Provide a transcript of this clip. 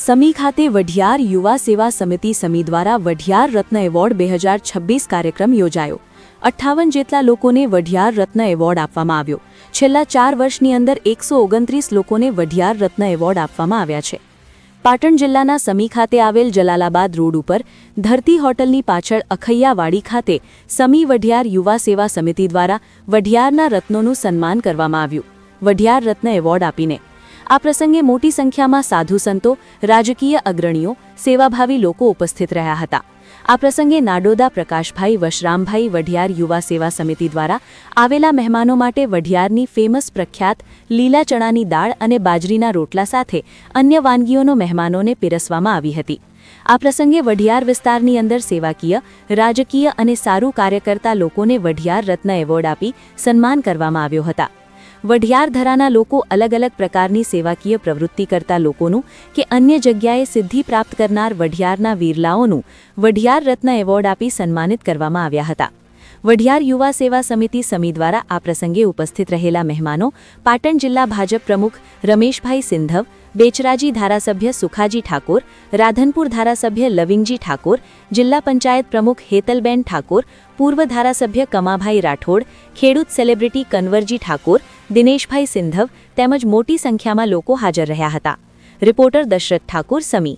સમી ખાતે વઢિયાર યુવા સેવા સમિતિ સમી દ્વારા વઢિયાર રત્ન એવોર્ડ 2026 કાર્યક્રમ યોજાયો। 58 જેટલા લોકોને વઢિયાર રત્ન એવોર્ડ આપવામાં આવ્યો। છેલ્લા 4 વર્ષની અંદર 129 લોકોને વઢિયાર રત્ન એવોર્ડ આપવામાં આવ્યા છે। પાટણ જિલ્લાના સમી ખાતે આવેલ જલાલાબાદ રોડ ઉપર ધરતી હોટલની પાછળ અખૈયાવાડી ખાતે સમી વઢિયાર યુવા સેવા સમિતિ દ્વારા વઢિયારના રત્નોનું સન્માન કરવામાં આવ્યું। વઢિયાર રત્ન એવોર્ડ આપીને આ પ્રસંગે મોટી સંખ્યામાં સાધુ સંતો, રાજકીય અગ્રણીઓ, સેવાભાવી લોકો ઉપસ્થિત રહ્યા હતા। આ પ્રસંગે નાડોદા પ્રકાશભાઈ વશરામભાઈ વઢિયાર યુવા સેવા સમિતિ દ્વારા આવેલા મહેમાનો માટે વઢિયારની ફેમસ પ્રખ્યાત લીલા ચણાની દાળ અને બાજરીના રોટલા સાથે અન્ય વાનગીઓનો મહેમાનોને પીરસવામાં આવી હતી। આ પ્રસંગે વઢિયાર વિસ્તારની અંદર સેવાકીય, રાજકીય અને સારું કાર્ય કરતા લોકોને વઢિયાર રત્ન એવોર્ડ આપી સન્માન કરવામાં આવ્યો હતા। વઢિયાર ધરાના લોકો અલગ અલગ પ્રકારની સેવાકીય પ્રવૃત્તિ કરતા લોકોનું કે અન્ય જગ્યાએ સિદ્ધિ પ્રાપ્ત કરનાર વઢિયારના વીરલાઓનું વઢિયાર રત્ન એવોર્ડ આપી સન્માનિત કરવામાં આવ્યા હતા। વઢિયાર યુવા સેવા સમિતિ સમી દ્વારા આ પ્રસંગે ઉપસ્થિત રહેલા મહેમાનો પાટણ જિલ્લા ભાજપ પ્રમુખ રમેશભાઈ સિંધવ, બેચરાજી ધારાસભ્ય સુખાજી ઠાકોર, રાધનપુર ધારાસભ્ય લવિંગજી ઠાકોર, જિલ્લા પંચાયત પ્રમુખ હેતલબેન ઠાકોર, પૂર્વ ધારાસભ્ય કમાભાઈ રાઠોડ, ખેડૂત સેલિબ્રિટી કન્વરજી ઠાકોર, દિનેશભાઈ સિંધવ તેમજ મોટી સંખ્યામાં લોકો હાજર રહ્યા હતા। રિપોર્ટર દશરથ ઠાકોર, સમી।